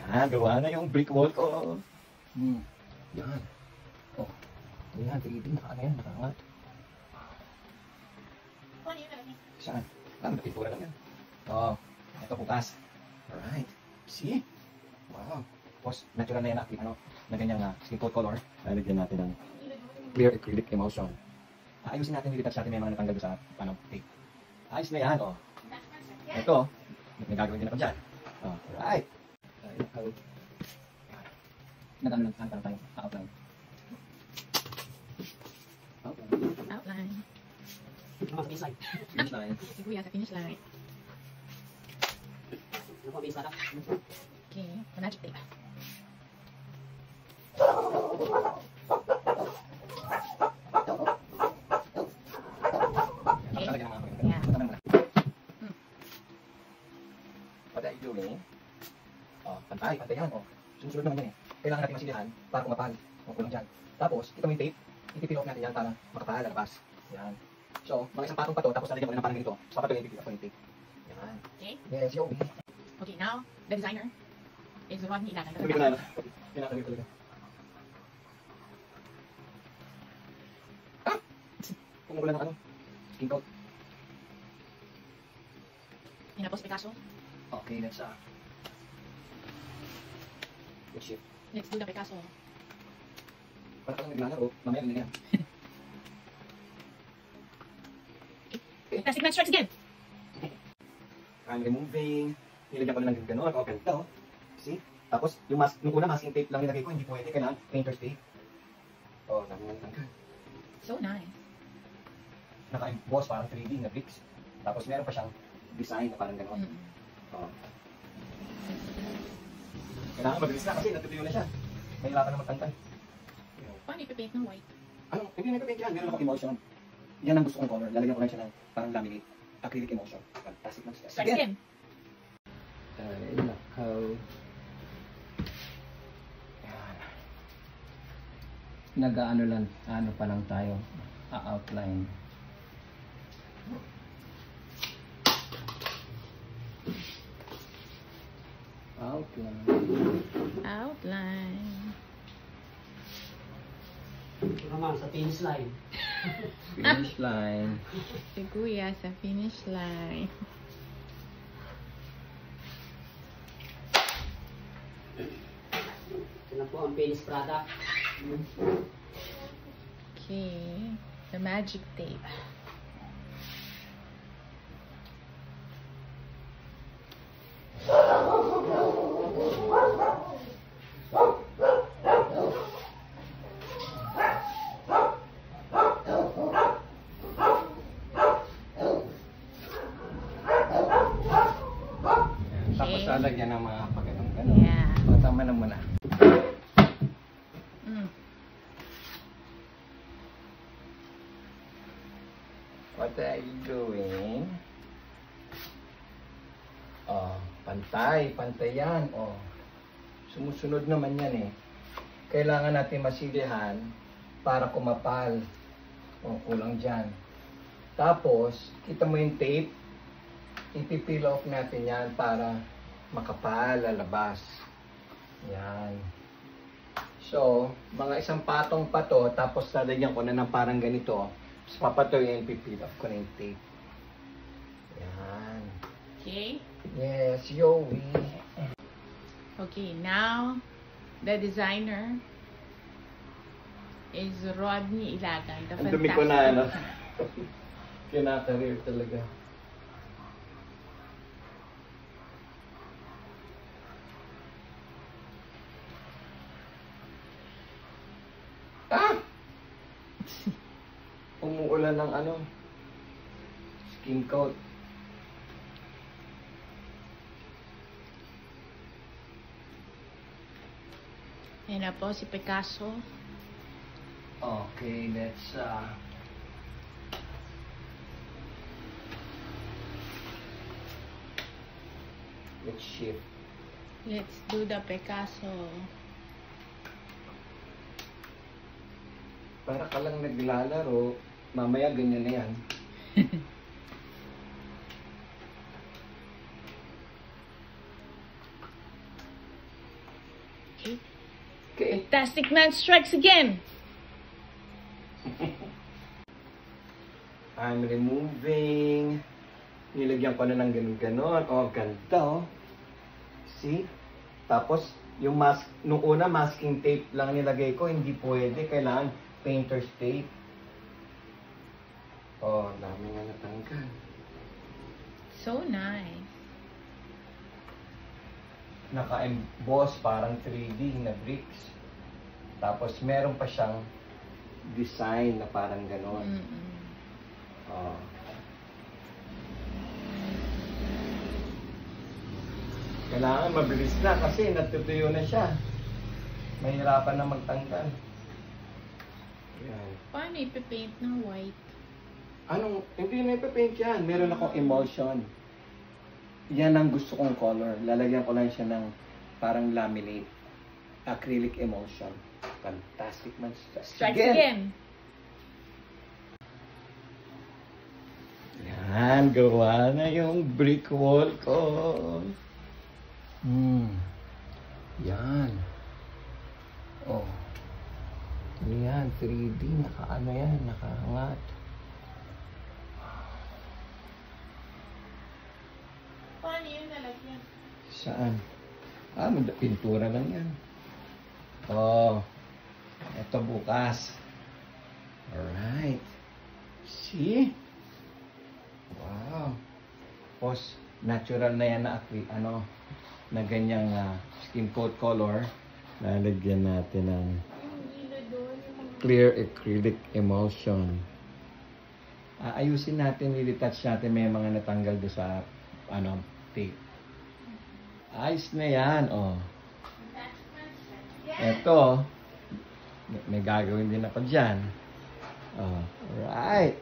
Yan, gawa na yung brick wall ko. Yan. Oh. Yan, 3D. Nakaano yan, nakaangat. Saan? Pintura lang yan. Oh, ito bukas. Alright. See? Wow. Tapos, natural na yan ano, na ganyang skin coat color. Lalagyan natin ng clear acrylic emulsion. Ayusin natin yung retouch natin may mga natanggal sa tape. Ayos na yan, oh. Ito, may gagawin din ako dyan. Oh, alright. Nadami lang tayo. Outline. Outline. Finish line. Finish line. Kuya sa finish line. Ano po, base na Okay, the magic tape. Yeah. What are you doing? Oh, pantay yan. Oh. Sumusunod naman yan eh. Kailangan natin masilihan para kumapal. O, kulang dyan. Tapos, ito yung tape. Ipipil off natin yan para makapal, lalabas. Yan. So, mga isang patong pa to, tapos lalagyan ko na parang ganito. So, papatuloy ipipil off ko yung tape. Yan. Okay. Yes, yo. Okay, now the designer is Rodney Ilagay. Sabi ko na, pinakawin ko talaga. Kumukulan ng ano? Skin coat. Tinapos Picasso. Okay, let's good shift. Let's do the Picasso. Para ka lang naglalaro, mamaya ganyan yan. Plastic man strikes again. I'm removing. Nilagyan ko na ng gano'n. O, ganito. See? Tapos, yung nung una masking tape lang nilagay ko, hindi pwede. Kailangan painter's tape. O, nangangangka. So nice. Naka-emboss parang 3D na bricks. Tapos meron pa siyang design na parang gano'n. O. Kailangan mabilis na kasi natutuyo na siya. Mahirapan na magtangkay. Paano ipipaint ng white? Ano? Hindi na ipapaint yan. Meron akong emulsion. Yan ang gusto kong color. Lalagyan ko lang siya ng parang laminate. Acrylic emulsion. Fantastic na siya. Strikes again. Ay, nakaw. Nag-ano lang, ano pa lang tayo, outline. Outline. Ito naman sa finish line. Finish line. Si Kuya sa finish line. Ito na po ang finished product. Okay, the magic tape. Tapos lalagyan ng mga pagano'n-ganon. Yeah. Tama na muna. What are you doing? Oh, pantay yan. Oh. Sumusunod naman yan eh. Kailangan natin masilihan para kumapal. Oh, kulang dyan. Tapos, kita mo yung tape, ipipeel off natin yan para makapal, lalabas. Yan. So, mga isang patong pa to, tapos lalagyan ko na ng parang ganito. Tapos papatuloy yung pipeel off ko na yung tape. Yan. Okay. Yes, Yowie. Okay, now the designer is Rodney Ilagay. The Ang dumi ko na, ano? fantastic. Kinakareer talaga. Umuulan ng ano? Skin coat. Ayan na po si Picasso. Okay, let's shift. Let's do the Picasso. Para ka lang naglalaro, mamaya ganyan na yan. See? Okay. Fantastic Man strikes again. I'm removing. Nilagyan ko na ng ganun-ganon. Oh, ganda oh. See? Tapos, yung mask, nung una masking tape lang nilagay ko, hindi pwede. Kailangan painter's tape. Oh, dami nga natanggal. So nice. Naka-emboss parang 3D na bricks. Tapos meron pa siyang design na parang ganon. Oh. Kailangan mabilis na kasi natutuyo na siya. Mahirapan na magtanggal. Yan. Paano ipipaint ng white? Anong, hindi na ipapaint yan. Meron akong emulsion. Yan ang gusto kong color. Lalagyan ko lang siya ng parang laminate. Acrylic emulsion. Fantastic man. Strikes again. Yan, gawa na yung brick wall ko. Yan. Oh. Yan, 3D. Nakaano yan, nakaangat. Paano yun nalagyan? Saan? Pintura lang yan. Oh. Ito bukas. Alright. See? Wow. Tapos, natural na yan na na ganyang skin coat color. Lalagyan natin ng clear acrylic emulsion. Ayusin natin, i-retouch natin may mga natanggal doon sa tape. Ayos na yan, oh. Ito, may gagawin din ako dyan. Oh, alright.